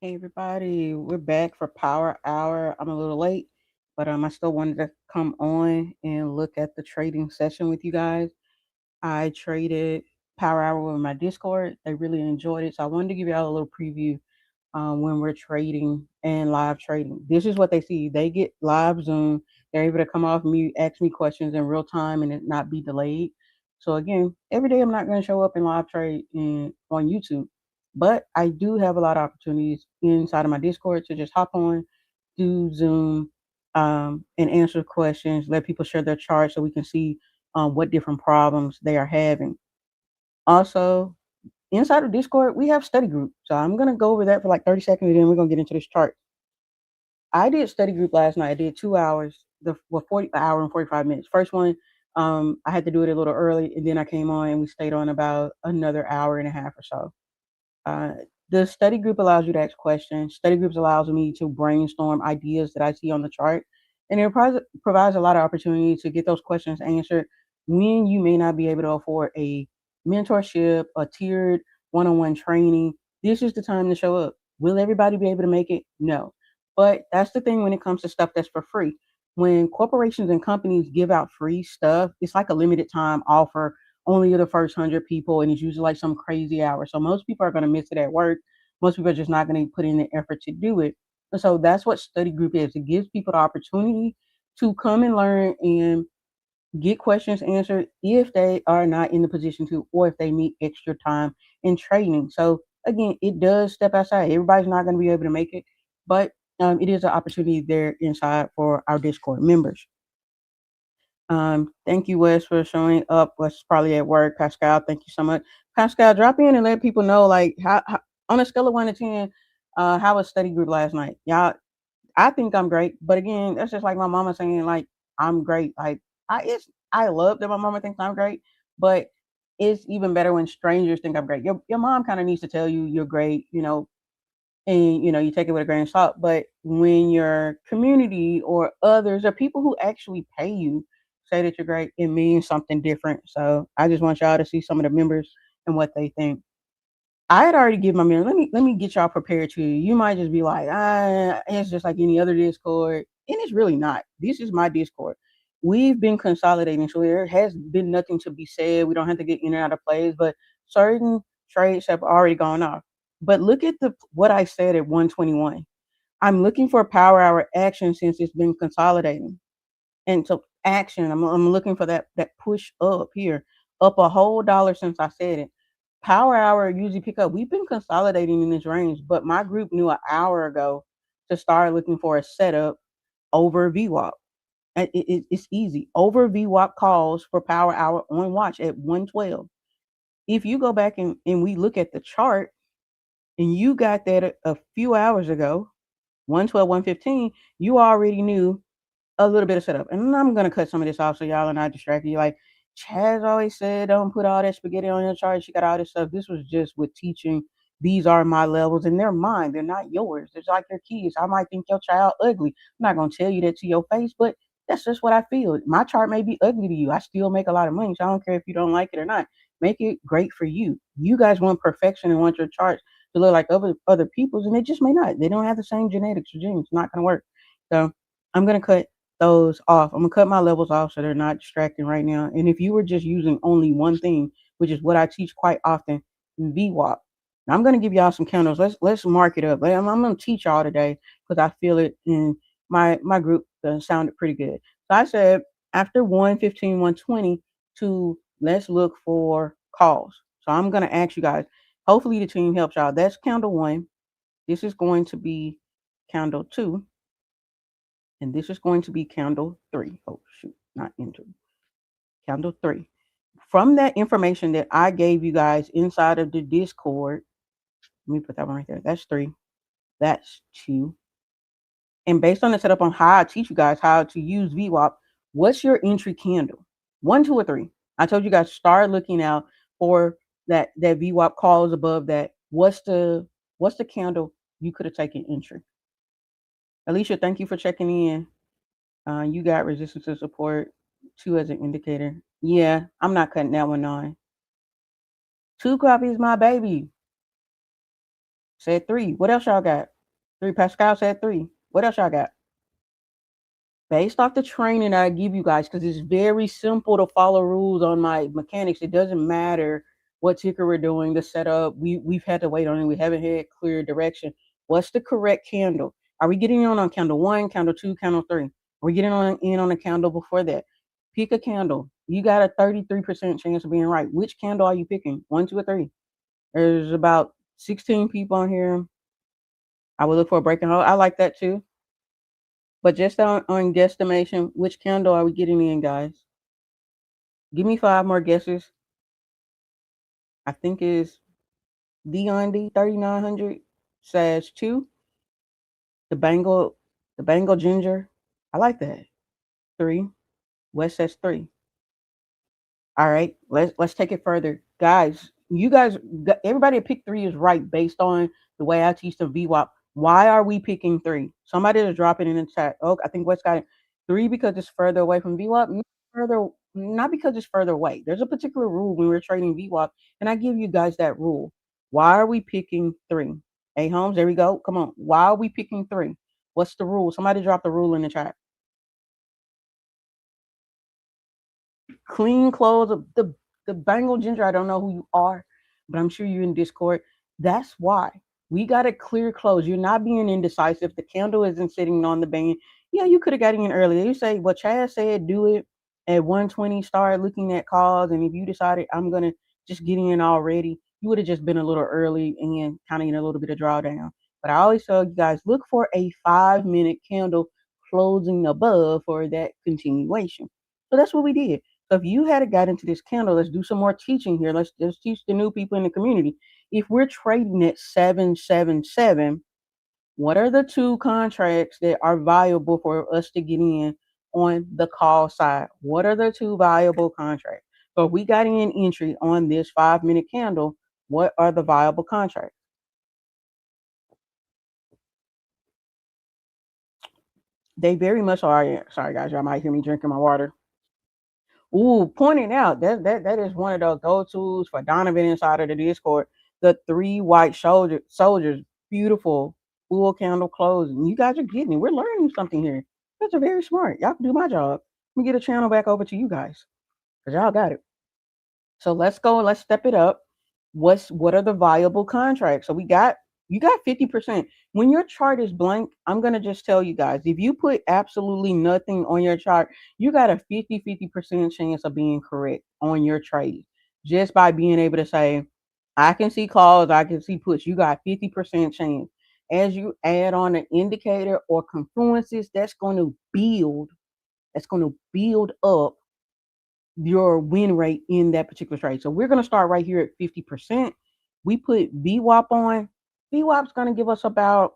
Hey everybody, we're back for Power Hour. I'm a little late, but I still wanted to come on and look at the trading session with you guys. I traded Power Hour with my Discord. They really enjoyed it, so I wanted to give y'all a little preview when we're trading and live trading. This is what they see. They get live Zoom. They're able to come off mute, ask me questions in real time, and it not be delayed. So again, every day I'm not going to show up in live trade on YouTube, but I do have a lot of opportunities inside of my Discord to just hop on, do Zoom, and answer questions. Let people share their charts so we can see what different problems they are having. Also, inside of Discord, we have study group. So I'm gonna go over that for like 30 seconds, and then we're gonna get into this chart. I did study group last night. I did 2 hours, 40 hour and 45 minutes. First one, I had to do it a little early, and then I came on and we stayed on about another hour and a half or so. Uh, the study group allows you to ask questions. Study groups allows me to brainstorm ideas that I see on the chart, and it provides a lot of opportunity to get those questions answered when you may not be able to afford a mentorship, a tiered one-on-one training. This is the time to show up. Will everybody be able to make it? No. But that's the thing when it comes to stuff that's for free. When corporations and companies give out free stuff, it's like a limited time offer, only the first 100 people, and it's usually like some crazy hour. So most people are going to miss it at work. Most people are just not going to put in the effort to do it. And so that's what study group is. It gives people the opportunity to come and learn and get questions answered if they are not in the position to, or if they need extra time in training. So again, it does step outside. Everybody's not going to be able to make it, but it is an opportunity there inside for our Discord members. Thank you, Wes, for showing up. Wes probably at work. Pascal, thank you so much. Pascal, drop in and let people know, like, how on a scale of 1 to 10, how was study group last night? Y'all, I think I'm great, but again, that's just like my mama saying, like, I'm great. Like, I love that my mama thinks I'm great, but it's even better when strangers think I'm great. Your mom kind of needs to tell you you're great, and you take it with a grain of salt. But when your community or others or people who actually pay you say that you're great, it means something different. So I just want y'all to see some of the members and what they think. I had already given my members. Let me get y'all prepared too. You might just be like, it's just like any other Discord, and it's really not. This is my Discord. We've been consolidating, so there has been nothing to be said. We don't have to get in and out of plays, but certain trades have already gone off. But look at the what I said at 121. I'm looking for power hour action since it's been consolidating. And so action, I'm looking for that push up here, up a whole dollar since I said it. Power hour usually pick up. We've been consolidating in this range, but my group knew an hour ago to start looking for a setup over VWAP. It's easy. Over VWAP calls for power hour on watch at 112. If you go back and we look at the chart, and you got that a few hours ago, 112, 115, you already knew a little bit of setup. And I'm gonna cut some of this off so y'all are not distracted. You like Chaz always said, don't put all that spaghetti on your chart. She got all this stuff. This was just with teaching. These are my levels, and they're mine. They're not yours. It's like your kids. I might think your child ugly. I'm not gonna tell you that to your face, but that's just what I feel. My chart may be ugly to you. I still make a lot of money, so I don't care if you don't like it or not. Make it great for you. You guys want perfection and want your charts to look like other people's, and they just may not. They don't have the same genetics or genes. It's not gonna work. So I'm gonna cut those off. I'm gonna cut my levels off so they're not distracting right now. And if you were just using only one thing, which is what I teach quite often, VWAP. Now I'm gonna give y'all some candles. Let's mark it up. I'm gonna teach y'all today because I feel it in my group sounded pretty good. So I said after 115, 120 to let's look for calls. So I'm gonna ask you guys. Hopefully the team helps y'all. That's candle one. This is going to be candle two. And this is going to be candle three. Oh, shoot, not into candle three. From that information that I gave you guys inside of the Discord, let me put that one right there. That's three. That's two. And based on the setup on how I teach you guys how to use VWAP, what's your entry candle? One, two, or three? I told you guys start looking out for that VWAP calls above that. What's the candle you could have taken entry? Alicia, thank you for checking in. You got resistance to support, two as an indicator. Yeah, I'm not cutting that one on. Two copies, my baby. Said three. What else y'all got? 3. Pascal said 3. What else y'all got? Based off the training that I give you guys, because it's very simple to follow rules on my mechanics. It doesn't matter what ticker we're doing, the setup. We've had to wait on it. We haven't had clear direction. What's the correct candle? Are we getting on candle 1, candle 2, candle 3? Are we getting in on a candle before that? Pick a candle. You got a 33% chance of being right. Which candle are you picking? 1, 2, or 3? There's about 16 people on here. I would look for a breaking hole. I like that too. But just on guesstimation, which candle are we getting in, guys? Give me 5 more guesses. I think it's Dion D 3900 says 2. The Bengal Ginger. I like that. 3. West says 3. All right, let's take it further, guys. You guys, everybody at pick 3 is right based on the way I teach the VWAP. Why are we picking 3? Somebody is dropping in the chat. Oh, I think West got it. 3 because it's further away from VWAP. Not because it's further away. There's a particular rule when we're trading VWAP, and I give you guys that rule. Why are we picking 3? Hey, Holmes, there we go. Come on. Why are we picking 3? What's the rule? Somebody drop the rule in the chat. Clean clothes. The Bengal Ginger, I don't know who you are, but I'm sure you're in Discord. That's why we got to clear clothes. You're not being indecisive. The candle isn't sitting on the band. Yeah, you could have got in earlier. You say, well, Chad said do it at 120, start looking at calls. And if you decided I'm going to just get in already, you would have just been a little early and kind of in a little bit of drawdown. But I always tell you guys, look for a 5-minute candle closing above for that continuation. So that's what we did. So if you had got into this candle, let's do some more teaching here. Let's teach the new people in the community. If we're trading at 777, what are the 2 contracts that are viable for us to get in on the call side? What are the 2 viable contracts? So if we got in entry on this 5-minute candle, what are the viable contracts? They very much are. Sorry guys, y'all might hear me drinking my water. Ooh, pointing out that is one of the go-tos for Donovan inside of the Discord. The 3 white soldiers, beautiful full candle closing. You guys are getting it. We're learning something here. You guys are very smart. Y'all can do my job. Let me get a channel back over to you guys because y'all got it. So let's go. Let's step it up. What are the viable contracts? So you got 50%. When your chart is blank, I'm going to just tell you guys, if you put absolutely nothing on your chart, you got a 50% chance of being correct on your trade just by being able to say, I can see calls, I can see puts. You got 50% chance. As you add on an indicator or confluences, that's going to build up your win rate in that particular trade. So we're going to start right here at 50%. We put VWAP on. VWAP's going to give us about,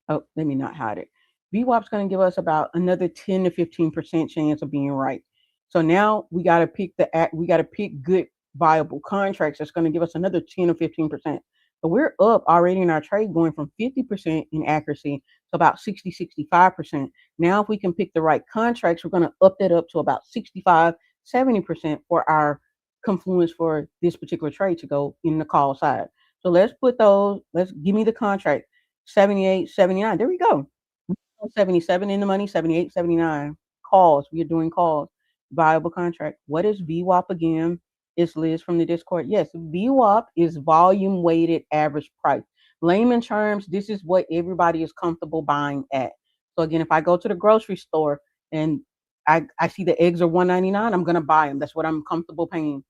oh, let me not hide it. VWAP's going to give us about another 10 to 15% chance of being right. So now we got to pick good viable contracts. That's going to give us another 10 or 15%. So we're up already in our trade going from 50% in accuracy to about 60, 65%. Now, if we can pick the right contracts, we're going to up that up to about 65, 70% for our confluence for this particular trade to go in the call side. So let's put those, give me the contract, 78, 79. There we go. 77 in the money, 78, 79. Calls. We are doing calls. Viable contract. What is VWAP again? It's Liz from the Discord. Yes, VWAP is volume weighted average price. Layman terms, this is what everybody is comfortable buying at. So again, if I go to the grocery store and I see the eggs are $1.99, I'm gonna buy them. That's what I'm comfortable paying.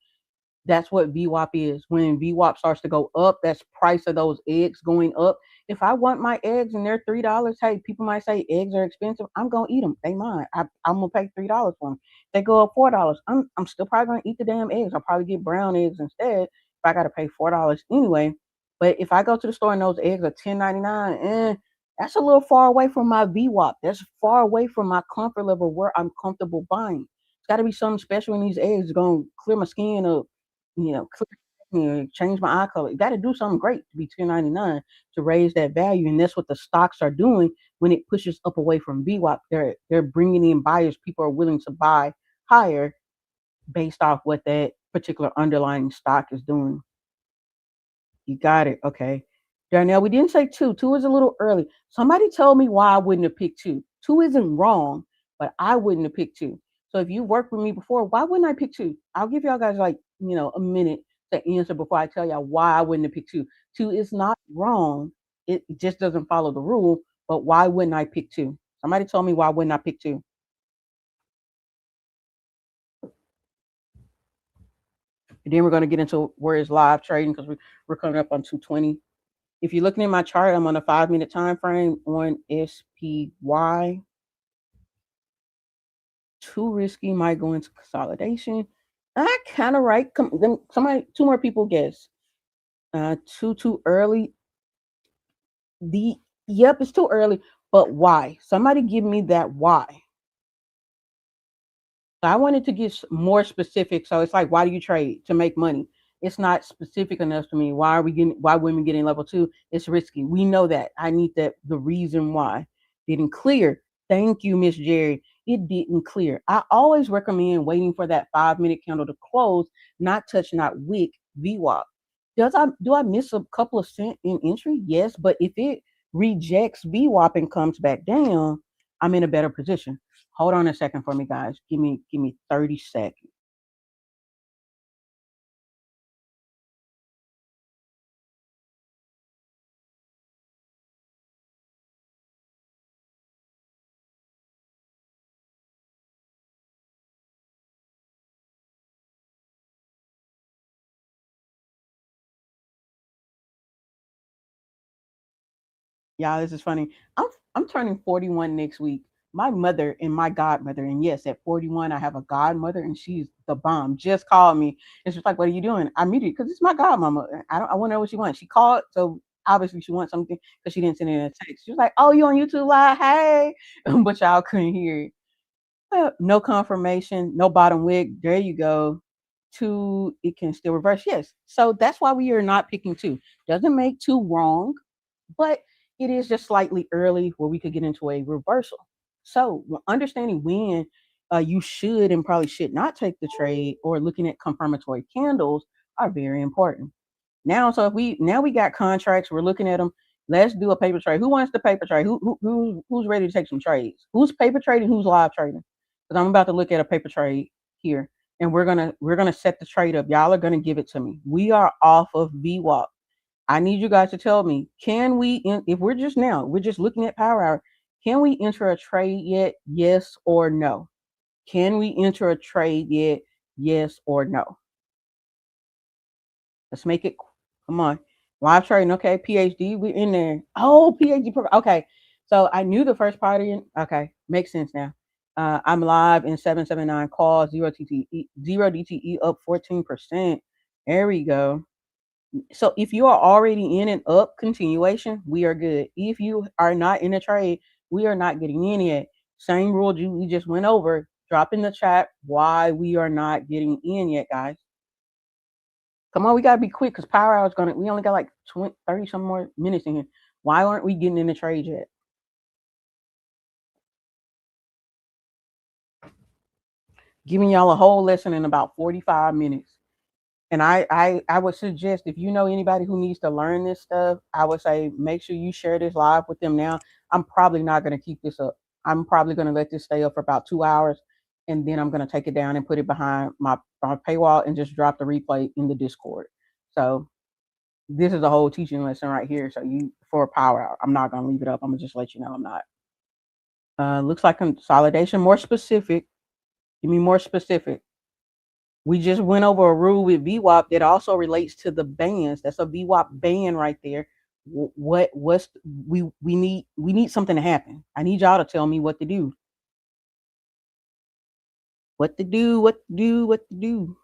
That's what VWAP is. When VWAP starts to go up, that's price of those eggs going up. If I want my eggs and they're $3, hey, people might say eggs are expensive. I'm gonna eat them. They mine. I'm gonna pay $3 for them. They go up $4. I'm still probably gonna eat the damn eggs. I'll probably get brown eggs instead if I gotta pay $4 anyway. But if I go to the store and those eggs are $10.99, that's a little far away from my VWAP. That's far away from my comfort level where I'm comfortable buying. It's got to be something special in these eggs gonna clear my skin up, change my eye color. You got to do something great to be $10.99 to raise that value, and that's what the stocks are doing when it pushes up away from VWAP. They're bringing in buyers. People are willing to buy higher based off what that particular underlying stock is doing. You got it. Okay. Darnell, we didn't say two. Two is a little early. Somebody told me why I wouldn't have picked two. Two isn't wrong, but I wouldn't have picked two. So if you worked with me before, why wouldn't I pick two? I'll give y'all guys like, a minute to answer before I tell y'all why I wouldn't have picked two. Two is not wrong. It just doesn't follow the rule. But why wouldn't I pick two? Somebody told me why wouldn't I pick two? And then we're going to get into where is live trading because we're coming up on 220. If you're looking at my chart, I'm on a 5-minute time frame on SPY. Too risky, might go into consolidation. I kind of right. Somebody, two more people guess. Too early. Yep, it's too early. But why? Somebody give me that why. I wanted to get more specific. So it's like, why do you trade? To make money. It's not specific enough to me. Why women getting level 2? It's risky. We know that. I need the reason why. Didn't clear. Thank you, Miss Jerry. It didn't clear. I always recommend waiting for that 5-minute candle to close, not touch, not wick, VWAP. Do I miss a couple of cent in entry? Yes, but if it rejects VWAP and comes back down, I'm in a better position. Hold on a second for me, guys. Give me 30 seconds. Y'all, this is funny. I'm turning 41 next week. My mother and my godmother, and yes, at 41, I have a godmother, and she's the bomb. Just called me, and she's like, "What are you doing?" I muted because it's my godmama. I want to know what she wants. She called, so obviously she wants something because she didn't send it in a text. She was like, "Oh, you on YouTube Live? Hey," but y'all couldn't hear it. No confirmation, no bottom wick. There you go. Two, it can still reverse. Yes. So that's why we are not picking two. Doesn't make two wrong, but it is just slightly early where we could get into a reversal. So understanding when you should and probably should not take the trade or looking at confirmatory candles are very important. Now, so if we got contracts, we're looking at them. Let's do a paper trade. Who wants the paper trade? Who's ready to take some trades? Who's paper trading? Who's live trading? Because I'm about to look at a paper trade here, and we're gonna set the trade up. Y'all are gonna give it to me. We are off of VWAP. I need you guys to tell me, can we, if we're just looking at power hour, can we enter a trade yet? Yes or no? Can we enter a trade yet? Yes or no? Let's make it, come on. Live trading, okay. PhD, we're in there. Oh, PhD program. Okay. So I knew the first party. Okay. Makes sense now. I'm live in 779 calls, 0 DTE up 14%. There we go. So if you are already in an up continuation, we are good. If you are not in a trade, we are not getting in yet. Same rule we just went over. Drop in the chat why we are not getting in yet, guys. Come on, we gotta be quick because power hour is gonna. We only got like 20, 30 some more minutes in here. Why aren't we getting in the trade yet? Giving y'all a whole lesson in about 45 minutes. And I would suggest if you know anybody who needs to learn this stuff, I would say make sure you share this live with them now. I'm probably not going to keep this up. I'm probably going to let this stay up for about 2 hours, and then I'm going to take it down and put it behind my paywall and just drop the replay in the Discord. So this is a whole teaching lesson right here. So you for a power hour, I'm not going to leave it up. I'm gonna just let you know I'm not. Looks like consolidation. More specific. Give me more specific. We just went over a rule with VWAP that also relates to the bands. That's a VWAP band right there. What's we need something to happen. I need y'all to tell me what to do. What to do, what to do, what to do.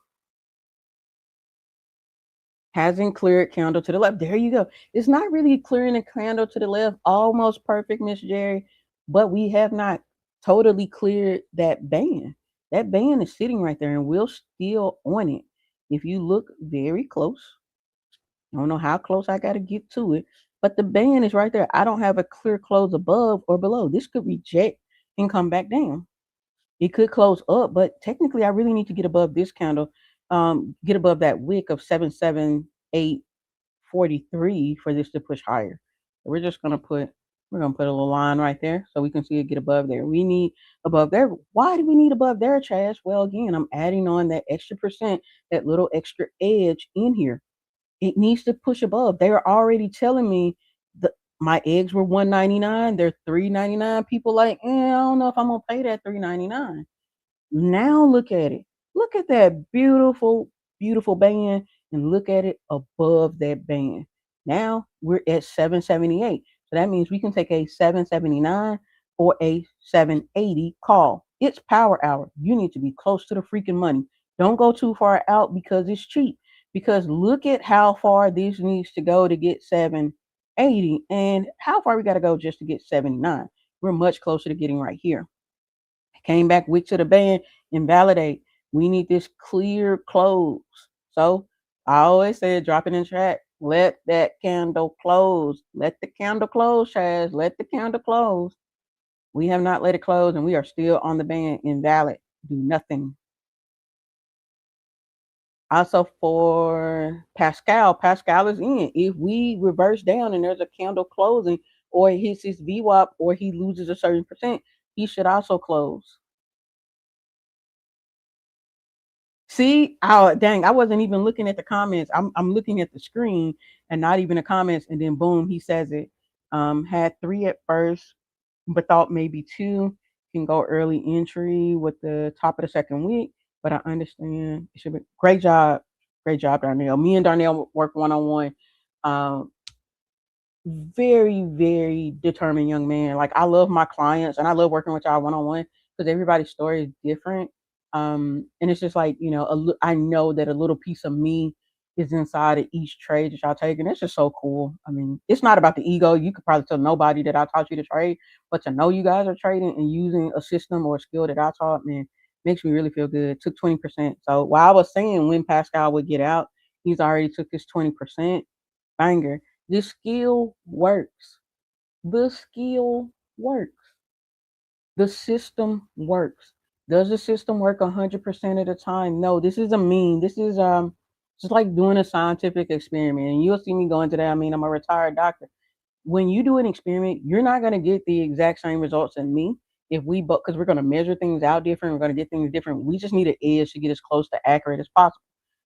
Hasn't cleared candle to the left. There you go. It's not really clearing a candle to the left. Almost perfect, Miss Jerry. But we have not totally cleared that band. That band is sitting right there and we're still on it. If you look very close, I don't know how close I got to get to it, but the band is right there. I don't have a clear close above or below. This could reject and come back down. It could close up, but technically I really need to get above this candle, get above that wick of 778.40. 43 for this to push higher. So we're gonna put a little line right there so we can see it get above there. We need above there. Why do we need above there, Chaz? Well, again, I'm adding on that extra percent, that little extra edge in here. It needs to push above. They're already telling me the my eggs were 199. They're 399. People like, I don't know if I'm gonna pay that 399. Now look at it. Look at that beautiful, beautiful band and look at it above that band. Now we're at 778. So that means we can take a 779 or a 780 call. It's power hour. You need to be close to the freaking money. Don't go too far out because it's cheap. Because look at how far this needs to go to get 780 and how far we got to go just to get 79. We're much closer to getting right here. Came back wick to the band, invalidate. We need this clear close. So I always said, drop it in chat. Let that candle close. Let the candle close, Chaz. Let the candle close. We have not let it close, and we are still on the band, invalid. Do nothing. Also for Pascal, Pascal is in. If we reverse down and there's a candle closing, or it hits his VWAP, or he loses a certain percent, he should also close. See, oh dang, I wasn't even looking at the comments. I'm looking at the screen and not even the comments, and then boom, he says it. Had 3 at first, but thought maybe 2 can go early entry with the top of the second week. But I understand it should be great job, Darnell. Me and Darnell work one on one. Very, very determined young man. Like I love my clients and I love working with y'all one on one because everybody's story is different. And it's just like, I know that a little piece of me is inside of each trade that y'all take. And it's just so cool. I mean, it's not about the ego. You could probably tell nobody that I taught you to trade, but to know you guys are trading and using a system or a skill that I taught, man, makes me really feel good. Took 20%. So while I was saying when Pascal would get out, he's already took his 20% banger. This skill works. The skill works. The system works. Does the system work 100% of the time? No, this is a mean. This is just like doing a scientific experiment. And you'll see me go into that. I mean, I'm a retired doctor. When you do an experiment, you're not going to get the exact same results as me if we both, because we're going to measure things out different. We're going to get things different. We just need an edge to get as close to accurate as possible.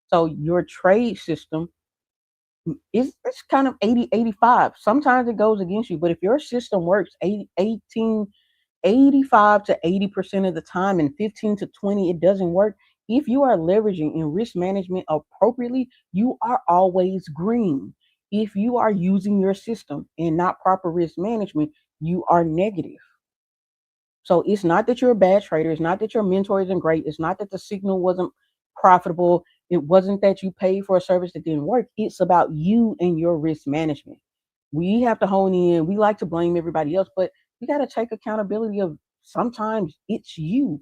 So your trade system it's kind of 80-85. Sometimes it goes against you, but if your system works 85 to 80% of the time and 15 to 20 it doesn't work, if you are leveraging in risk management appropriately, you are always green. If you are using your system and not proper risk management, you are negative. So it's not that you're a bad trader. It's not that your mentor isn't great. It's not that the signal wasn't profitable. It wasn't that you paid for a service that didn't work. It's about you and your risk management. We have to hone in. We like to blame everybody else, but you got to take accountability of sometimes it's you.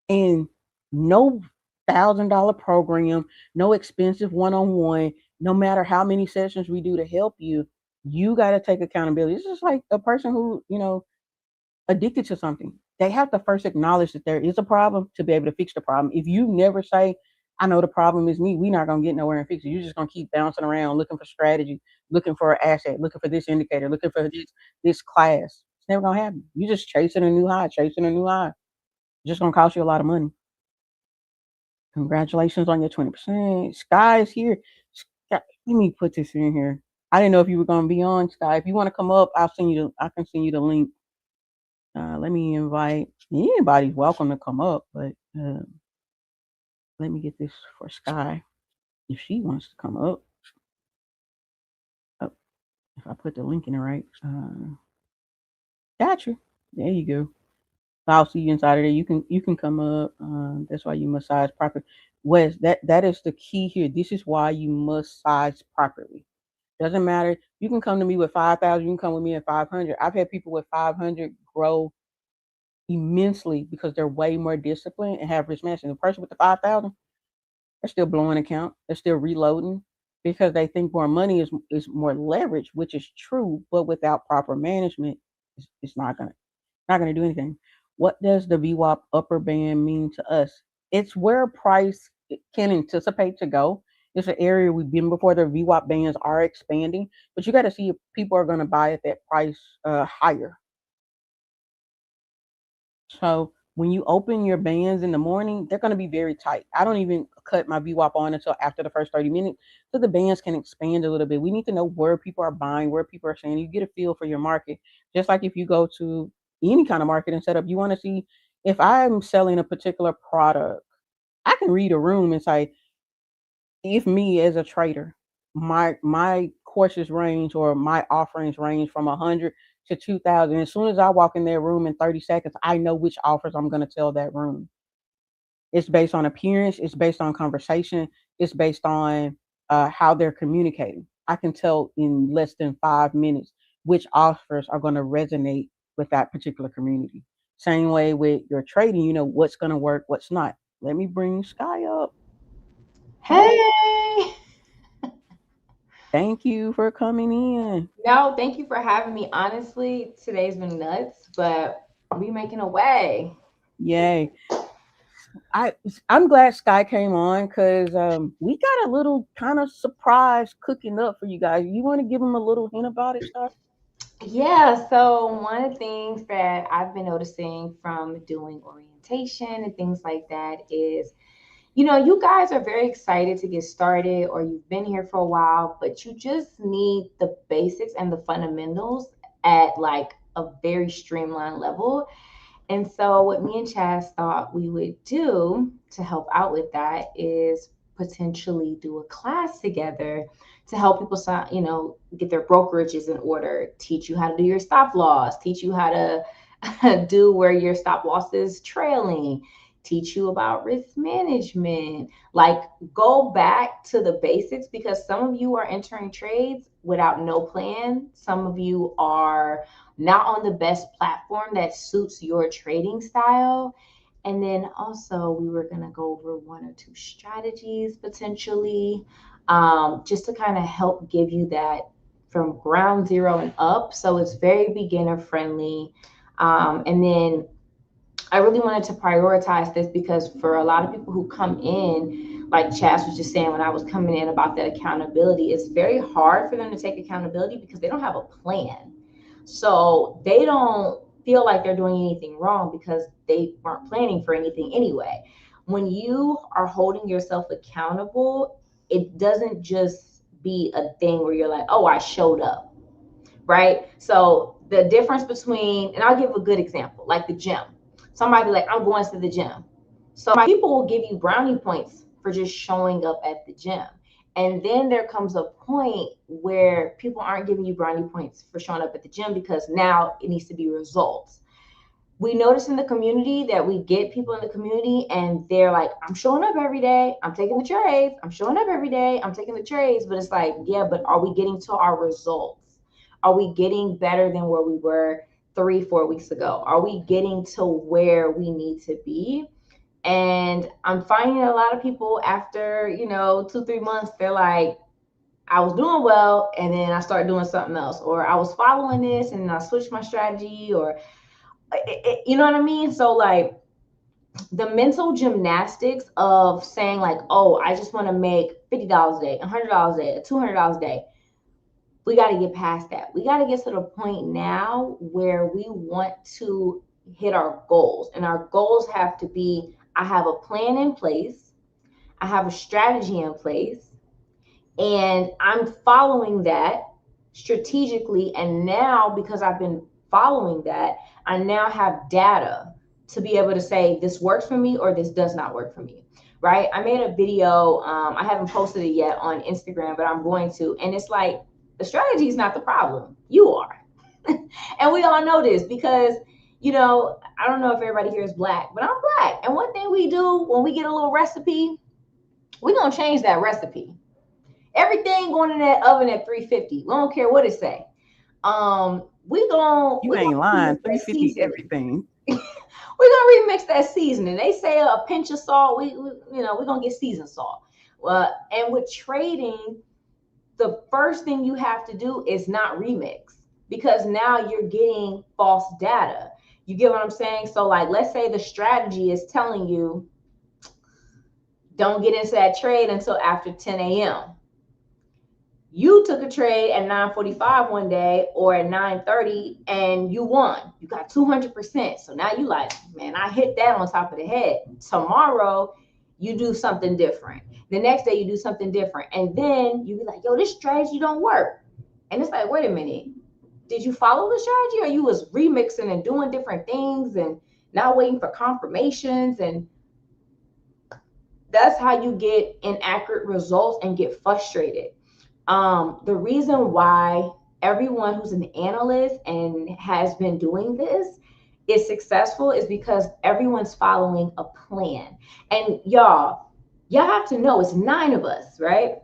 And no $1,000 program, no expensive one-on-one, no matter how many sessions we do to help you, you got to take accountability. It's just like a person who, addicted to something. They have to first acknowledge that there is a problem to be able to fix the problem. If you never say, I know the problem is me, we're not going to get nowhere and fix it. You're just going to keep bouncing around looking for strategy, looking for an asset, looking for this indicator, looking for this class. It's never going to happen. You're just chasing a new high, chasing a new high. It's just going to cost you a lot of money. Congratulations on your 20%. Sky is here. Sky, let me put this in here. I didn't know if you were going to be on, Sky. If you want to come up, I can send you the link. Let me invite anybody's welcome to come up, but let me get this for Sky if she wants to come up. Oh, if I put the link in it right, gotcha. There you go. I'll see you inside of there. You can come up. That's why you must size properly. Wes, that is the key here. This is why you must size properly. Doesn't matter. You can come to me with 5,000. You can come with me at 500. I've had people with 500 grow immensely because they're way more disciplined and have risk management. The person with the 5,000, they're still blowing account. They're still reloading because they think more money is more leverage, which is true, but without proper management, it's not gonna do anything. What does the VWAP upper band mean to us? It's where price can anticipate to go. It's an area we've been before. The VWAP bands are expanding, but you got to see if people are going to buy at that price higher. So when you open your bands in the morning, they're going to be very tight. I don't even cut my VWAP on until after the first 30 minutes so the bands can expand a little bit. We need to know where people are buying, where people are saying. You get a feel for your market. Just like if you go to any kind of marketing setup, you want to see if I'm selling a particular product, I can read a room and say, if me as a trader, my courses range or my offerings range from 100 to 2,000. As soon as I walk in that room in 30 seconds, I know which offers I'm going to tell that room. It's based on appearance. It's based on conversation. It's based on how they're communicating. I can tell in less than 5 minutes which offers are going to resonate with that particular community. Same way with your trading, you know what's going to work, what's not. Let me bring Sky up. Hey, Hey! thank you for coming in. No, thank you for having me. Honestly, today's been nuts, but we making a way. Yay. I I'm glad Sky came on because we got a little kind of surprise cooking up for you guys. You want to give them a little hint about it, Sky? Yeah, so one of the things that I've been noticing from doing orientation and things like that is, you guys are very excited to get started or you've been here for a while, but you just need the basics and the fundamentals at like a very streamlined level. And so, what me and Chaz thought we would do to help out with that is potentially do a class together to help people, get their brokerages in order, teach you how to do your stop loss, teach you how to do where your stop loss is trailing, teach you about risk management, like go back to the basics because some of you are entering trades without no plan. Some of you are not on the best platform that suits your trading style. And then also, we were going to go over one or two strategies potentially, just to kind of help give you that from ground zero and up. So it's very beginner friendly. And then I really wanted to prioritize this because for a lot of people who come in, like Chaz was just saying when I was coming in about that accountability, it's very hard for them to take accountability because they don't have a plan. So they don't feel like they're doing anything wrong because they weren't planning for anything anyway. When you are holding yourself accountable, it doesn't just be a thing where you're like, oh, I showed up, right? So the difference between, and I'll give a good example, like the gym. Somebody be like, I'm going to the gym. So people will give you brownie points for just showing up at the gym. And then there comes a point where people aren't giving you brownie points for showing up at the gym because now it needs to be results. We notice in the community that we get people in the community and they're like, I'm showing up every day. I'm taking the trades. I'm showing up every day. I'm taking the trades. But it's like, yeah, but are we getting to our results? Are we getting better than where we were 3, 4 weeks ago? Are we getting to where we need to be? And I'm finding a lot of people after, 2, 3 months, they're like, I was doing well and then I started doing something else, or I was following this and I switched my strategy, or you know what I mean? So like the mental gymnastics of saying like, oh, I just want to make $50 a day, $100 a day, $200 a day. We got to get past that. We got to get to the point now where we want to hit our goals, and our goals have to be, I have a plan in place, I have a strategy in place, and I'm following that strategically. And now, because I've been following that, I now have data to be able to say this works for me or this does not work for me. Right? I made a video. I haven't posted it yet on Instagram, but I'm going to. And it's like the strategy is not the problem. You are. And we all know this because, I don't know if everybody here is black, but I'm black. And one thing we do when we get a little recipe, we're going to change that recipe. Everything going in that oven at 350. We don't care what it say. We gonna You we ain't gonna remix lying. that 350 seasoning. everything. We're gonna remix that seasoning. They say a pinch of salt. We're gonna get seasoned salt. And with trading, the first thing you have to do is not remix, because now you're getting false data. You get what I'm saying? So like, let's say the strategy is telling you Don't get into that trade until after 10 a.m. You took a trade at 9:45 one day or at 9:30 and you won. You got 200%. So now you like, man, I hit that on top of the head. Tomorrow you do something different. The next day you do something different. And then you be like, yo, this strategy don't work. And it's like, wait a minute. Did you follow the strategy or you was remixing and doing different things and not waiting for confirmations? And that's how you get inaccurate results and get frustrated. The reason why everyone who's an analyst and has been doing this is successful is because everyone's following a plan. And y'all have to know it's 9 of us, right?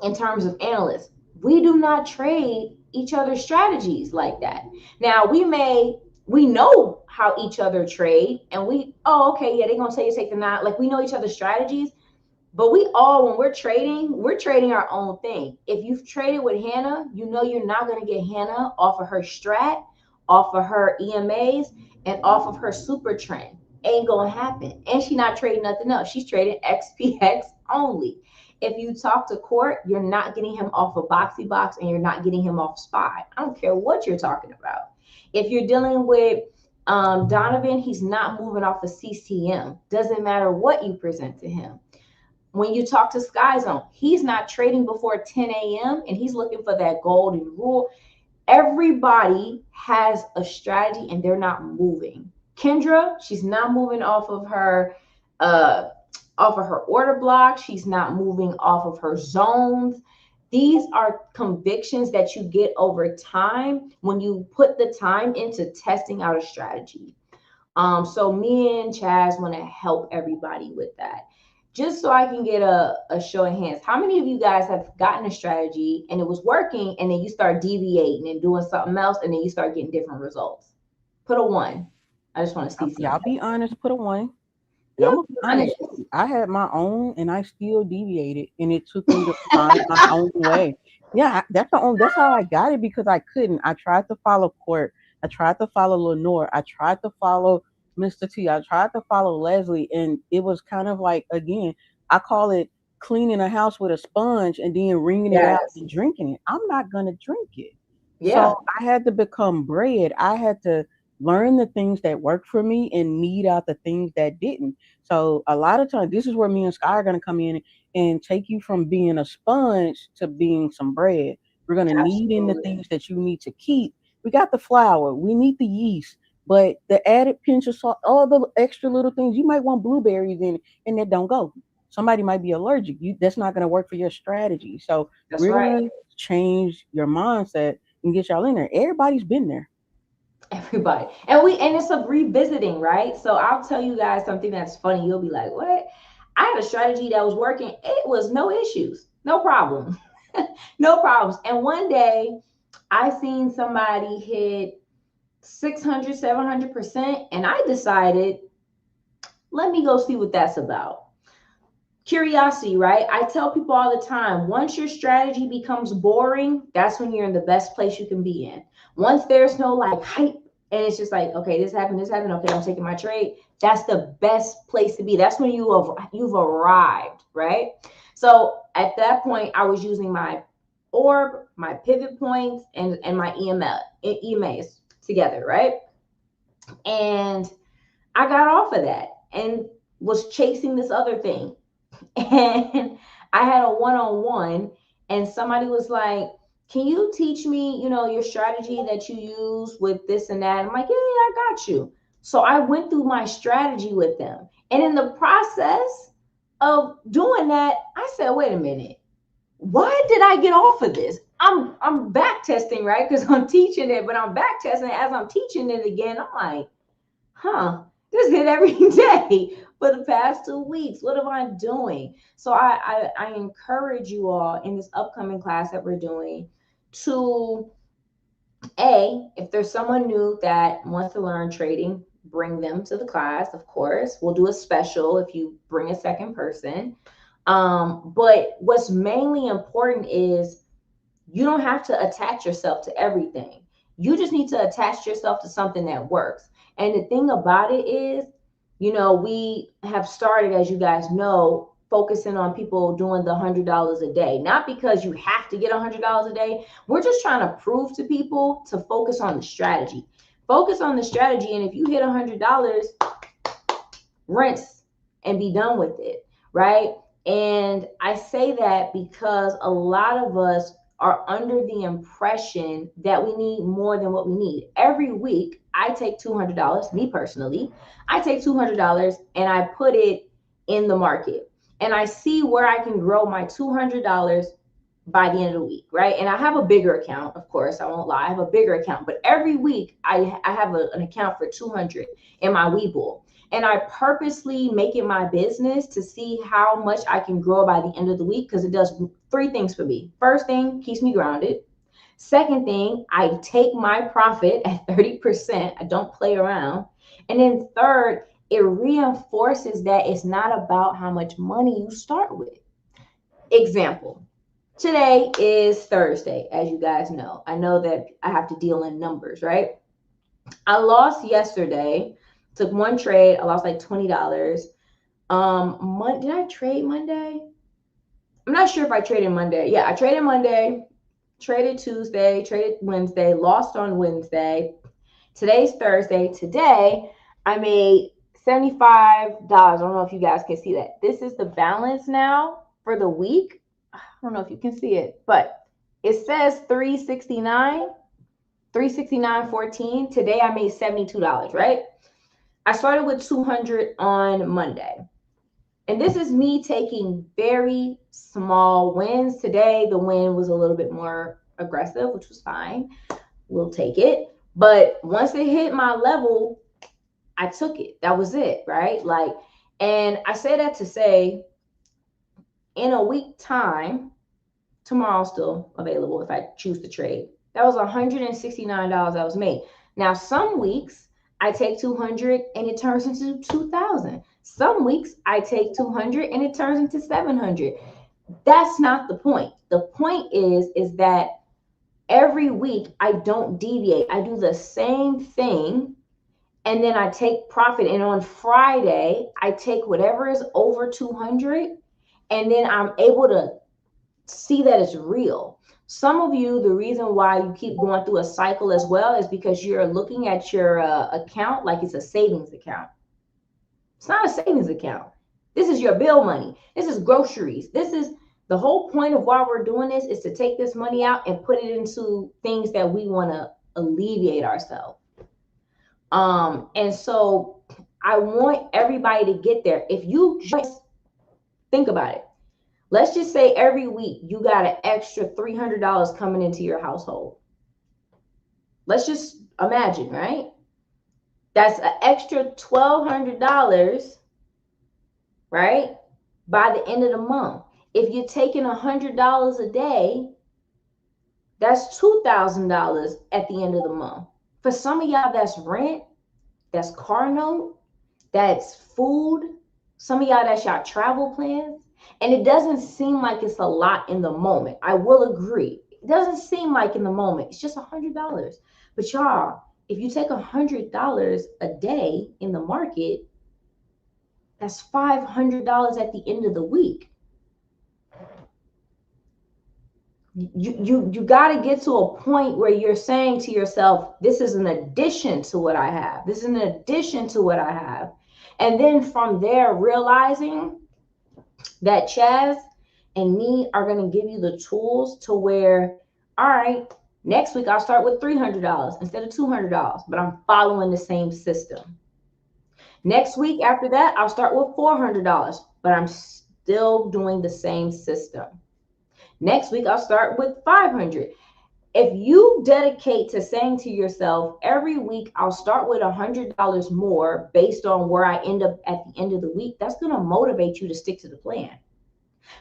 In terms of analysts, we do not trade each other's strategies like that. Now we know how each other trade and oh okay, yeah, they're gonna tell you take the 9, like we know each other's strategies, but we all, when we're trading our own thing. If you've traded with Hannah, you know you're not going to get Hannah off of her strat, off of her EMAs, and off of her super trend. Ain't going to happen. And she's not trading nothing else. She's trading XPX only. If you talk to Court, you're not getting him off of Boxy Box and you're not getting him off SPY. I don't care what you're talking about. If you're dealing with Donovan, he's not moving off of CCM. Doesn't matter what you present to him. When you talk to SkyZone, he's not trading before 10 a.m. and he's looking for that golden rule. Everybody has a strategy and they're not moving. Kendra, she's not moving off of her order block. She's not moving off of her zones. These are convictions that you get over time when you put the time into testing out a strategy. So me and Chaz want to help everybody with that. Just so I can get a show of hands, how many of you guys have gotten a strategy and it was working and then you start deviating and doing something else and then you start getting different results? Put a 1. I just want to see Y'all something. be honest, put a 1. And Yeah, I'm gonna be honest. I had my own, and I still deviated, and it took me to find my own way. Yeah, that's how I got it because I couldn't. I tried to follow Court. I tried to follow Lenore. I tried to follow Mr. T. I tried to follow Leslie, and it was kind of like again, I call it cleaning a house with a sponge and then wringing it out yes, and drinking it. I'm not gonna drink it. yeah, So I had to become bred. I had to learn the things that worked for me and weed out the things that didn't. So a lot of times, this is where me and Sky are going to come in and take you from being a sponge to being some bread. We're going to knead in the absolutely. things that you need to keep. We got the flour, we need the yeast, but the added pinch of salt, all the extra little things, you might want blueberries in it, and that don't go. Somebody might be allergic. That's not going to work for your strategy. So That's we're right. going to change your mindset and get y'all in there. Everybody's been there. Everybody. And it's a revisiting, right? So I'll tell you guys something that's funny. You'll be like, what? I had a strategy that was working. It was no issues, no problem, no problems. And one day I seen somebody hit 600, 700%, and I decided, let me go see what that's about. Curiosity, right? I tell people all the time, once your strategy becomes boring, that's when you're in the best place you can be in. Once there's no like hype and it's just like, okay, this happened, okay, I'm taking my trade. That's the best place to be. That's when you've arrived, right? So at that point, I was using my orb, my pivot points, and my EMAs together, right? And I got off of that and was chasing this other thing. And I had a one-on-one and somebody was like, can you teach me, your strategy that you use with this and that? I'm like, yeah, I got you. So I went through my strategy with them. And in the process of doing that, I said, wait a minute, why did I get off of this? I'm back testing, right? Because I'm teaching it, but I'm back testing as I'm teaching it again. I'm like, this hit every day for the past 2 weeks. What am I doing? So I encourage you all in this upcoming class that we're doing to if there's someone new that wants to learn trading, bring them to the class. Of course, we'll do a special if you bring a second person. But what's mainly important is you don't have to attach yourself to everything. You just need to attach yourself to something that works. And the thing about it is, we have started, as you guys know, focusing on people doing the $100 a day, not because you have to get $100 a day. We're just trying to prove to people to focus on the strategy. Focus on the strategy, and if you hit $100, rinse and be done with it, right? And I say that because a lot of us are under the impression that we need more than what we need. Every week, I take $200, me personally, I take $200 and I put it in the market. And I see where I can grow my $200 by the end of the week, right? And I have a bigger account, of course, I won't lie, I have a bigger account, but every week I have an account for 200 in my Webull. And I purposely make it my business to see how much I can grow by the end of the week, because it does three things for me. First thing, keeps me grounded. Second thing, I take my profit at 30%. I don't play around. And then third, it reinforces that it's not about how much money you start with. Example, today is Thursday, as you guys know. I know that I have to deal in numbers, right? I lost yesterday. Took one trade. I lost like $20. Did I trade Monday? I'm not sure if I traded Monday. Yeah, I traded Monday, traded Tuesday, traded Wednesday, lost on Wednesday. Today's Thursday. Today, I made $75. I don't know if you guys can see that. This is the balance now for the week. I don't know if you can see it, but it says 369, 369.14. Today, I made $72, right? I started with 200 on Monday. And this is me taking very small wins. Today, the win was a little bit more aggressive, which was fine. We'll take it. But once it hit my level, I took it. That was it, right? Like, and I say that to say, in a week time, tomorrow's still available if I choose to trade. That was $169 that was made. Now, some weeks, I take 200 and it turns into 2,000. Some weeks I take 200 and it turns into 700. That's not the point. The point is that every week I don't deviate. I do the same thing and then I take profit. And on Friday, I take whatever is over 200 and then I'm able to see that it's real. Some of you, the reason why you keep going through a cycle as well is because you're looking at your account like it's a savings account. It's not a savings account. This is your bill money. This is groceries. This is the whole point of why we're doing this, is to take this money out and put it into things that we want to alleviate ourselves. And so I want everybody to get there. If you just think about it, let's just say every week you got an extra $300 coming into your household. Let's just imagine, right? That's an extra $1,200, right? By the end of the month. If you're taking $100 a day, that's $2,000 at the end of the month. For some of y'all, that's rent, that's car note, that's food. Some of y'all, that's y'all travel plans. And it doesn't seem like it's a lot in the moment. I will agree. It doesn't seem like in the moment. It's just $100. But y'all, if you take $100 a day in the market, that's $500 at the end of the week. You got to get to a point where you're saying to yourself, this is an addition to what I have. This is an addition to what I have. And then from there, realizing that Chaz and me are going to give you the tools to where, all right, next week I'll start with $300 instead of $200, but I'm following the same system. Next week after that, I'll start with $400, but I'm still doing the same system. Next week, I'll start with $500. If you dedicate to saying to yourself, every week I'll start with $100 more based on where I end up at the end of the week, that's going to motivate you to stick to the plan.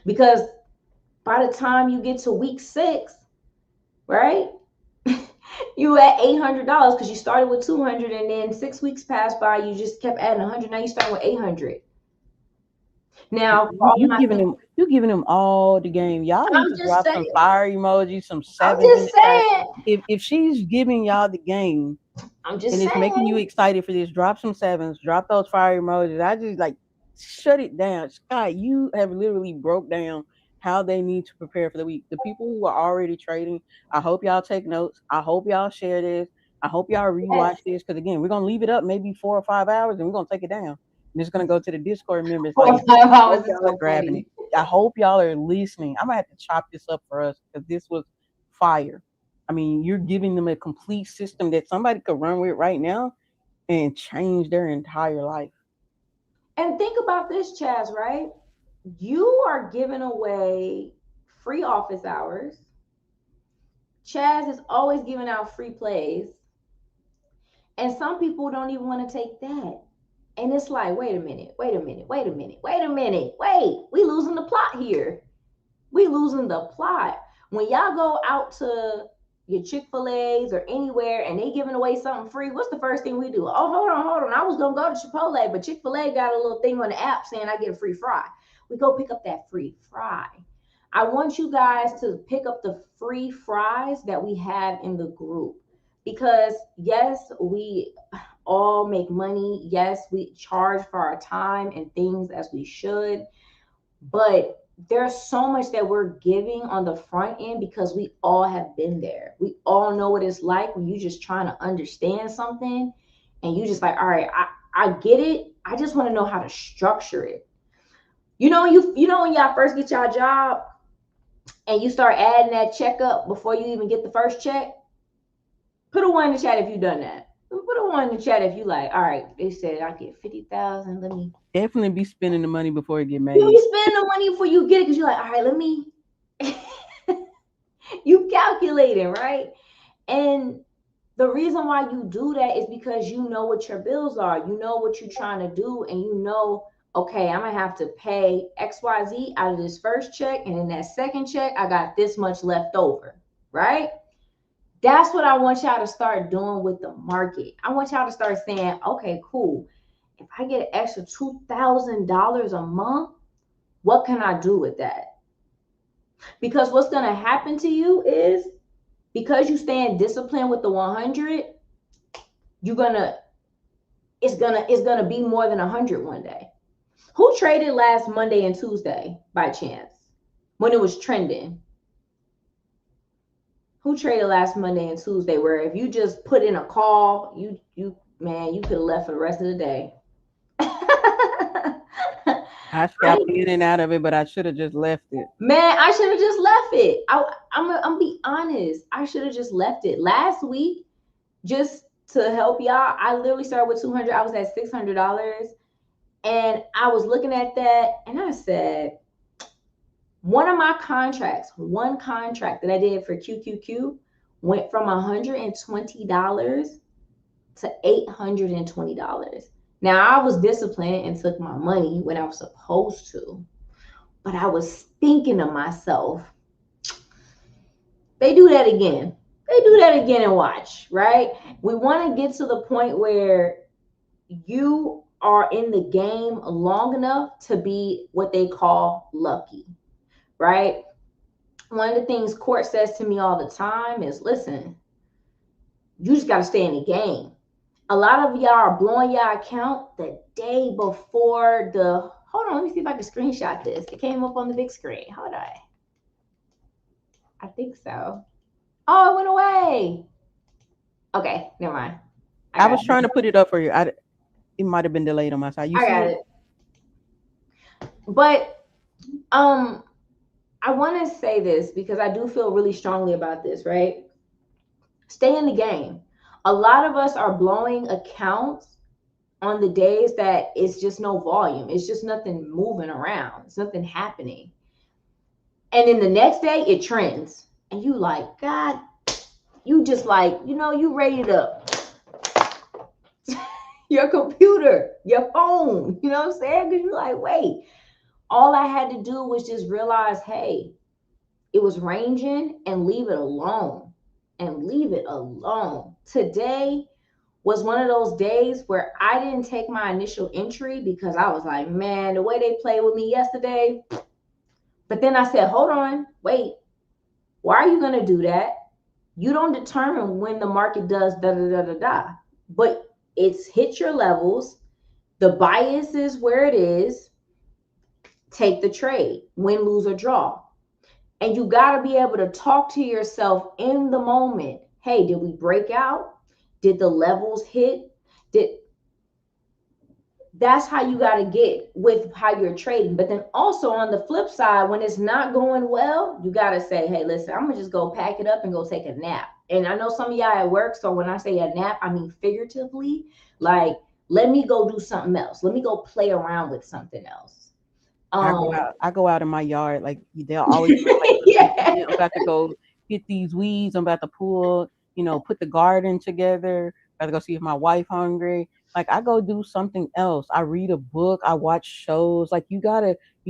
Because by the time you get to week 6, right, you at $800 because you started with 200 and then 6 weeks passed by, you just kept adding 100. Now you start with 800. Now you giving them all the game. Y'all need to drop some fire emojis, some sevens. I'm just saying. If she's giving y'all the game, I'm just and it's making you excited for this, drop some sevens, drop those fire emojis. I just like shut it down. Scott, you have literally broke down how they need to prepare for the week. The people who are already trading, I hope y'all take notes. I hope y'all share this. I hope y'all rewatch Yes. this because again, we're gonna leave it up maybe 4 or 5 hours and we're gonna take it down. And it's gonna go to the Discord members. Four Like, or five I hope hours is y'all are so grabbing it. funny. I hope y'all are listening. I'm gonna have to chop this up for us because this was fire. I mean, you're giving them a complete system that somebody could run with right now and change their entire life. And think about this, Chaz, right? You are giving away free office hours. Chaz is always giving out free plays. And some people don't even want to take that. And it's like, wait a minute, wait a minute, wait a minute, wait a minute, wait. We losing the plot here. We losing the plot. When y'all go out to your Chick-fil-A's or anywhere and they giving away something free, what's the first thing we do? Oh, hold on. I was gonna go to Chipotle, but Chick-fil-A got a little thing on the app saying I get a free fry. We go pick up that free fry. I want you guys to pick up the free fries that we have in the group. Because yes, we all make money. Yes, we charge for our time and things as we should. But there's so much that we're giving on the front end because we all have been there. We all know what it's like when you just trying to understand something and you just like, all right, I get it. I just want to know how to structure it. You know when y'all first get y'all job and you start adding that check up before you even get the first check? Put a one in the chat if you've done that. Put a one in the chat if you like, all right, they said I get 50,000. Let me Definitely be spending the money before it get you made. be spending the money before you get it because you're like, all right, let me you calculating, right? And the reason why you do that is because you know what your bills are. You know what you're trying to do, and you know, okay, I'm gonna have to pay XYZ out of this first check, and in that second check, I got this much left over, right? That's what I want y'all to start doing with the market. I want y'all to start saying, okay, cool. If I get an extra $2,000 a month, what can I do with that? Because what's going to happen to you is because you stand disciplined with the 100, you're going to it's going to be more than 100 one day. Who traded last Monday and Tuesday by chance when it was trending? Who traded last Monday and Tuesday where if you just put in a call, you man, you could have left for the rest of the day. I I scalped in and out of it, but I should have just left it. Man, I should have just left it. I'm be honest. I should have just left it. Last week, just to help y'all, I literally started with 200. I was at $600, and I was looking at that, and I said, one of my contracts, one contract that I did for QQQ, went from $120 to $820. Now I was disciplined and took my money when I was supposed to. But I was thinking to myself, they do that again. They do that again and watch, right? We want to get to the point where you are in the game long enough to be what they call lucky, right? One of the things Court says to me all the time is, listen, you just got to stay in the game. A lot of y'all are blowing your account the day before the, hold on, let me see if I can screenshot this. It came up on the big screen. Hold on. I think so. Oh, it went away. Okay, never mind. I was trying to put it up for you. It might have been delayed on my side. You I see got it? it. But I want to say this because I do feel really strongly about this, right? Stay in the game. A lot of us are blowing accounts on the days that it's just no volume. It's just nothing moving around. It's nothing happening. And then the next day it trends. And you like, God, you just like, you ready to your computer, your phone, you know what I'm saying? Because you're like, wait, all I had to do was just realize, hey, it was ranging and leave it alone. And leave it alone. Today was one of those days where I didn't take my initial entry because I was like, man, the way they played with me yesterday. But then I said, hold on, wait, why are you going to do that? You don't determine when the market does da da da da da, but it's hit your levels. The bias is where it is. take the trade, win, lose, or draw. And you got to be able to talk to yourself in the moment. Hey, did we break out? Did the levels hit? Did That's how you got to get with how you're trading. But then also on the flip side, when it's not going well, you got to say, hey, listen, I'm going to just go pack it up and go take a nap. And I know some of y'all at work. So when I say a nap, I mean figuratively, like, let me go do something else. Let me go play around with something else. I go out in my yard. Like they'll always be like, Yeah. I'm about to go get these weeds. I'm about to pull, put the garden together. About to go see if my wife hungry. Like I go do something else. I read a book. I watch shows. Like you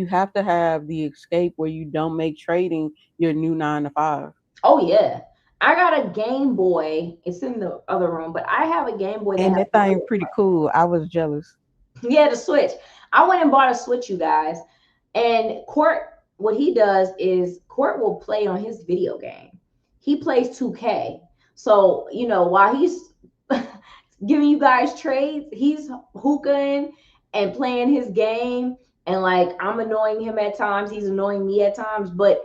have to have the escape where you don't make trading your new 9 to 5. Oh yeah. I got a Game Boy. It's in the other room, but I have a Game Boy that And has that thing pretty cool. I was jealous. yeah, the Switch. I went and bought a Switch, you guys. And Court, what he does is Court will play on his video game. He plays 2K. So, while he's giving you guys trades, he's hookahing and playing his game. And like I'm annoying him at times, he's annoying me at times, but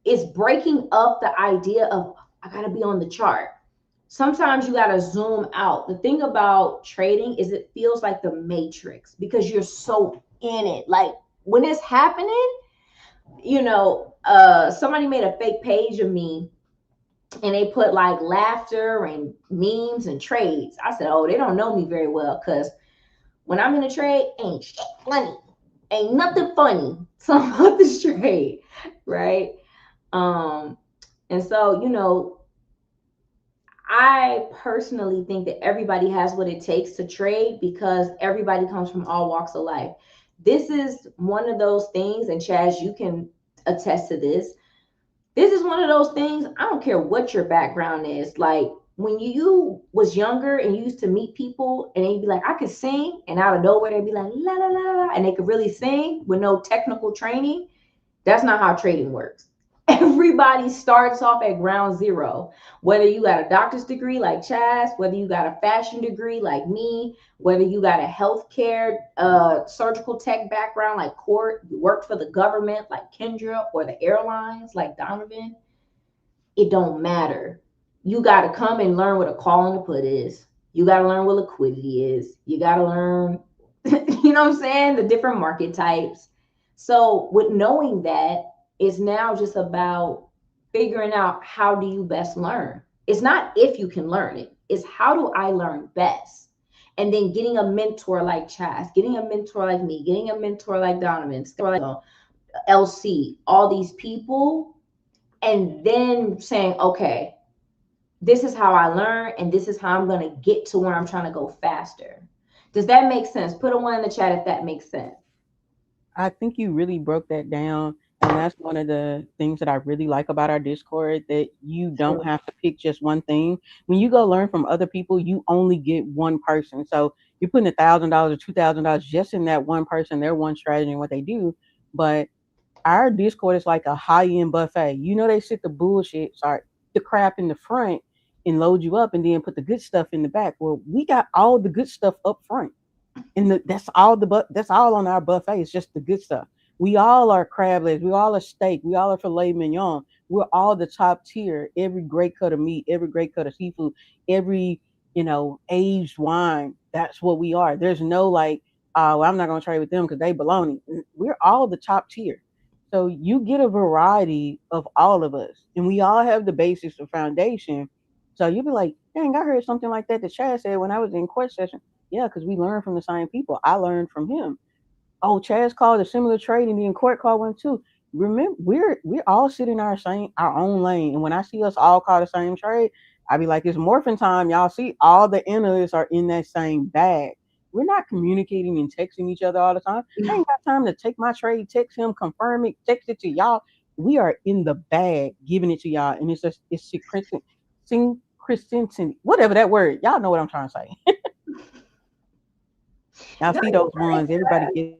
it's breaking up the idea of I gotta be on the chart. Sometimes you gotta zoom out. The thing about trading is it feels like the Matrix because you're so in it. Like when it's happening, somebody made a fake page of me and they put like laughter and memes and trades. I said, oh, they don't know me very well because when I'm in a trade, ain't shit funny. Ain't nothing funny. So I'm about this trade, right? Um, and so, I personally think that everybody has what it takes to trade because everybody comes from all walks of life. This is one of those things, and Chaz, you can attest to this. This is one of those things, I don't care what your background is. Like when you was younger and you used to meet people and they'd be like, I could sing, and out of nowhere they'd be like, la la la la, and they could really sing with no technical training. That's not how trading works. Everybody starts off at ground zero. Whether you got a doctor's degree like Chaz, whether you got a fashion degree like me, whether you got a healthcare, surgical tech background like Court, you worked for the government like Kendra, or the airlines like Donovan, it don't matter. You got to come and learn what a call and a put is. You got to learn what liquidity is. You got to learn, you know what I'm saying, the different market types. So with knowing that, it's now just about figuring out how do you best learn. It's not if you can learn it, it's how do I learn best. And then getting a mentor like Chaz, getting a mentor like me, getting a mentor like Donovan, like LC, all these people, and then saying, okay, this is how I learn, and this is how I'm going to get to where I'm trying to go faster. Does that make sense? Put a one in the chat if that makes sense. I think you really broke that down. And that's one of the things that I really like about our Discord, that you don't have to pick just one thing. When you go learn from other people, you only get one person. So you're putting $1,000 or $2,000 just in that one person, their one strategy and what they do. But our Discord is like a high end buffet. They sit the bullshit, sorry, the crap in the front and load you up and then put the good stuff in the back. Well, we got all the good stuff up front. And that's all on our buffet. It's just the good stuff. We all are crab legs. We all are steak. We all are filet mignon. We're all the top tier. Every great cut of meat, every great cut of seafood, every aged wine. That's what we are. There's no like, well, I'm not gonna trade with them because they baloney. We're all the top tier. So you get a variety of all of us, and we all have the basics of foundation. So you'll be like, dang, I heard something like that Chad said when I was in court session. Yeah, because we learn from the same people. I learned from him. Oh, Chaz called a similar trade, and then Court called one too. Remember, we're all sitting in our own lane, and when I see us all call the same trade, I be like, it's morphin time. Y'all see, all the analysts are in that same bag. We're not communicating and texting each other all the time. I ain't got time to take my trade, text him, confirm it, text it to y'all. We are in the bag, giving it to y'all, and it's synchronicity, whatever that word. Y'all know what I'm trying to say. Y'all No, see you're those ones, right. everybody get.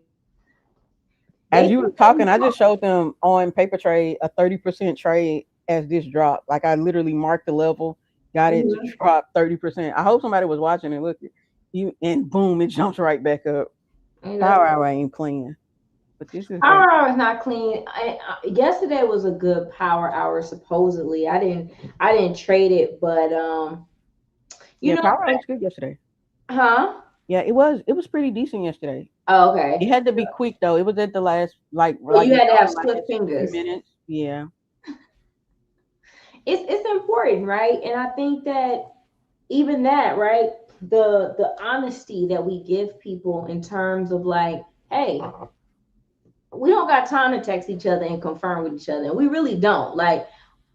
As They you were talking, I just showed them on paper trade a 30% trade as this drop. Like I literally marked the level, got it to Mhm. drop 30%. I hope somebody was watching and look, you and boom, it jumps right back up. And that's Power hour ain't playing. But this is great. Power hour is not clean. Yesterday was a good power hour. Supposedly, I didn't trade it, but you Yeah, know, Power Hour was good yesterday. huh? Yeah, it was pretty decent yesterday. Oh, It okay. had to be quick though. It was at the last, Well, like you had to have the swift last few fingers. minutes. Yeah. It's important, right? And I think that even that, right? The honesty that we give people in terms of like, hey, we don't got time to text each other and confirm with each other. And we really don't. Like,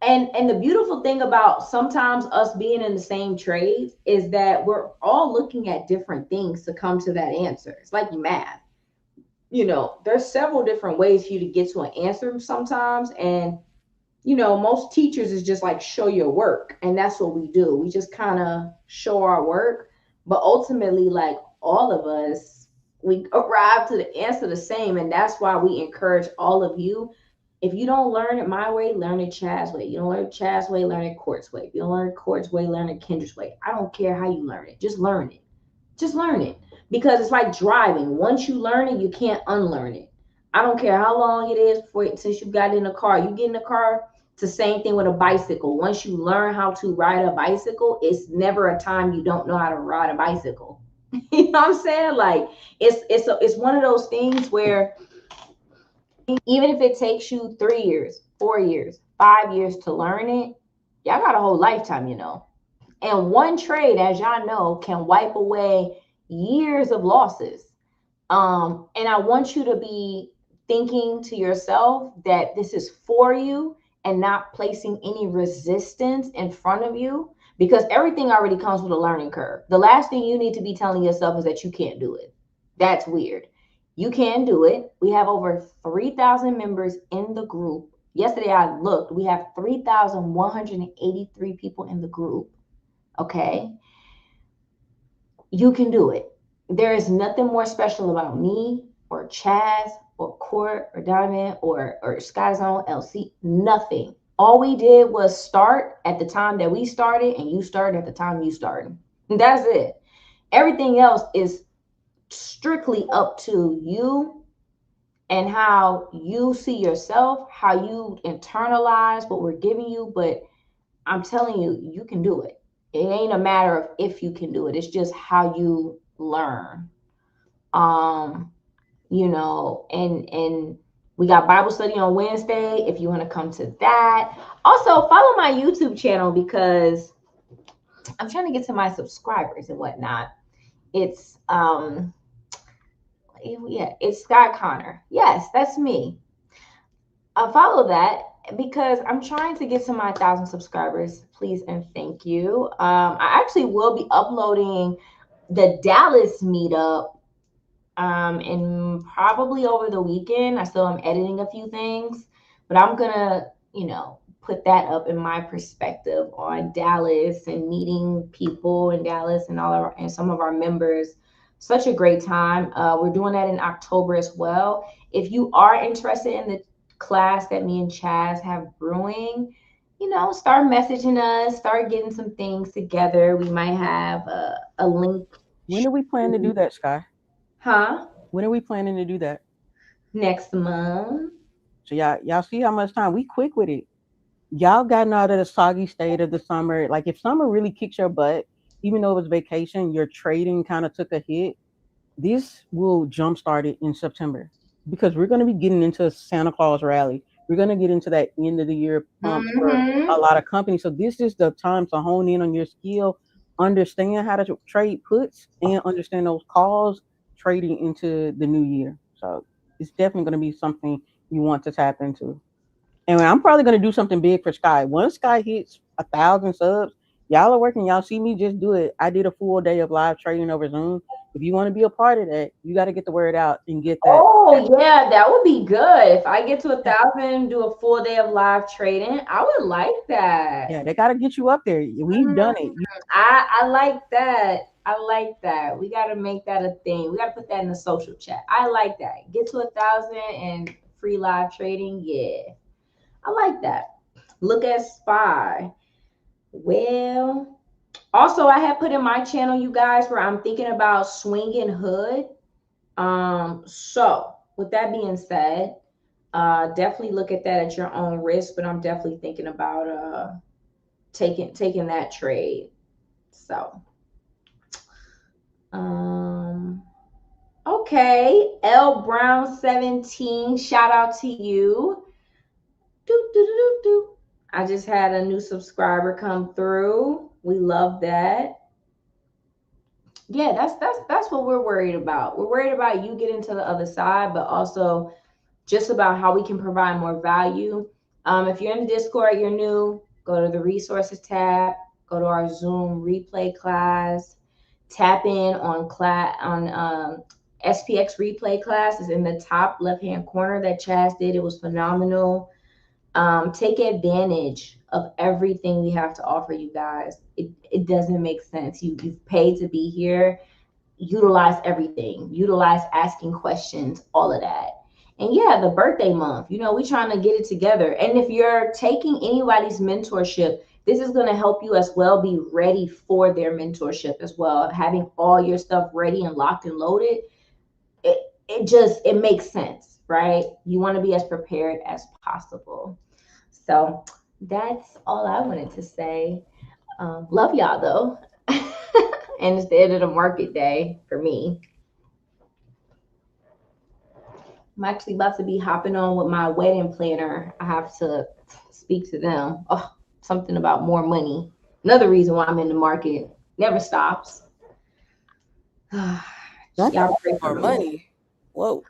and the beautiful thing about sometimes us being in the same trades is that we're all looking at different things to come to that answer. It's like math. There's several different ways for you to get to an answer sometimes. And most teachers is just like show your work. And that's what we do. We just kind of show our work. But ultimately, like all of us, we arrive to the answer the same. And that's why we encourage all of you. If you don't learn it my way, learn it Chad's way. You don't learn it Chad's way, learn it Court's way. If you don't learn it Court's way, learn it Kendra's way. I don't care how you learn it. Just learn it. Just learn it. Because it's like driving. Once you learn it, you can't unlearn it. I don't care how long it is since you got in the car. You get in the car, it's the same thing with a bicycle. Once you learn how to ride a bicycle, it's never a time you don't know how to ride a bicycle. You know what I'm saying? Like it's one of those things where even if it takes you 3 years, 4 years, 5 years to learn it, y'all got a whole lifetime. And one trade, as y'all know, can wipe away years of losses. And I want you to be thinking to yourself that this is for you and not placing any resistance in front of you because everything already comes with a learning curve. The last thing you need to be telling yourself is that you can't do it. That's weird. You can do it. We have over 3,000 members in the group. Yesterday I looked, we have 3,183 people in the group. Okay. You can do it. There is nothing more special about me or Chaz or Court or Diamond or Sky Zone LC. Nothing. All we did was start at the time that we started, and you started at the time you started. That's it. Everything else is strictly up to you and how you see yourself, how you internalize what we're giving you. But I'm telling you, you can do it. It ain't a matter of if you can do it. It's just how you learn. Um, and we got Bible study on Wednesday if you want to come to that. Also, follow my YouTube channel because I'm trying to get to my subscribers and whatnot. It's yeah, it's Scott Connor. Yes, that's me. I follow that because I'm trying to get to my 1,000 subscribers. Please and thank you. I actually will be uploading the Dallas meetup and probably over the weekend. I still am editing a few things, but I'm gonna, put that up in my perspective on Dallas and meeting people in Dallas and and some of our members. Such a great time. We're doing that in October as well. If you are interested in the class that me and Chaz have brewing, start messaging us, start getting some things together. We might have a link. When do we plan to do that, Sky? Huh? When are we planning to do that? Next month. So y'all see how much time we quick with it. Y'all gotten out of the soggy state of the summer. Like if summer really kicks your butt, even though it was vacation, your trading kind of took a hit. This will jumpstart it in September because we're going to be getting into a Santa Claus rally. We're going to get into that end of the year pump for a Mm-hmm. lot of companies. So this is the time to hone in on your skill, understand how to trade puts, and understand those calls trading into the new year. So it's definitely going to be something you want to tap into. And I'm probably gonna do something big for Sky. Once Sky hits 1,000 subs, y'all are working. Y'all see me just do it. I did a full day of live trading over Zoom. If you want to be a part of that, you got to get the word out and get that. Oh yeah, that would be good. If I get to 1,000, do a full day of live trading, I would like that. Yeah, they got to get you up there. We've Mm, done it. I like that. I like that. We got to make that a thing. We got to put that in the social chat. I like that. Get to 1,000 and free live trading. Yeah, I like that. Look at Spy. Well, also I have put in my channel, you guys, where I'm thinking about swinging hood. So with that being said, definitely look at that at your own risk. But I'm definitely thinking about taking that trade. So, um, okay, L Brown 17. Shout out to you. Do, do, do, do, do. I just had a new subscriber come through. We love that. Yeah, that's what we're worried about. We're worried about you getting to the other side, but also just about how we can provide more value. If you're in Discord, you're new, go to the resources tab, go to our Zoom replay class, tap in on SPX replay class is in the top left hand corner that Chaz did. It was phenomenal. Take advantage of everything we have to offer you guys. It doesn't make sense. You've paid to be here. Utilize everything. Utilize asking questions, all of that. And yeah, the birthday month, we trying to get it together. And if you're taking anybody's mentorship, this is going to help you as well be ready for their mentorship as well. Having all your stuff ready and locked and loaded, it makes sense, right? You want to be as prepared as possible. So that's all I wanted to say. Love y'all though. And it's the end of the market day for me. I'm actually about to be hopping on with my wedding planner. I have to speak to them. Oh, something about more money. Another reason why I'm in the market. Never stops. Y'all pray for More me. money. Whoa.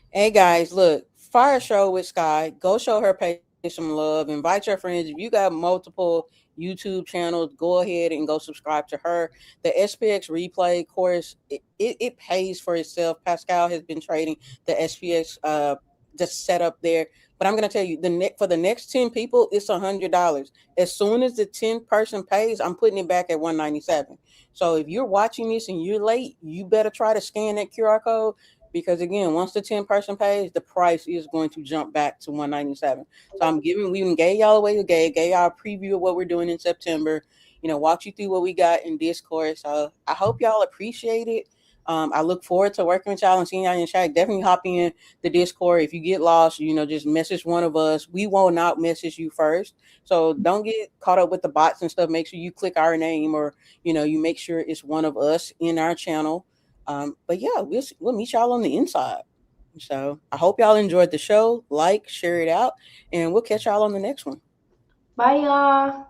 Hey guys, look, Fire Show with Sky. Go show her page some love. Invite your friends. If you got multiple YouTube channels, go ahead and go subscribe to her. The SPX replay course, it pays for itself. Pascal has been trading the SPX just set up there. But I'm gonna tell you, for the next 10 people, it's $100. As soon as the 10th person pays, I'm putting it back at 197. So if you're watching this and you're late, you better try to scan that QR code because again, once the 10 person pays, the price is going to jump back to 197. So we even gave y'all away to gave y'all a preview of what we're doing in September, walk you through what we got in Discord. So I hope y'all appreciate it. I look forward to working with y'all and seeing y'all in chat. Definitely hop in the Discord. If you get lost, just message one of us. We will not message you first. So don't get caught up with the bots and stuff. Make sure you click our name or, you make sure it's one of us in our channel. But yeah, we'll meet y'all on the inside. So I hope y'all enjoyed the show. Like, share it out, and we'll catch y'all on the next one. Bye, y'all.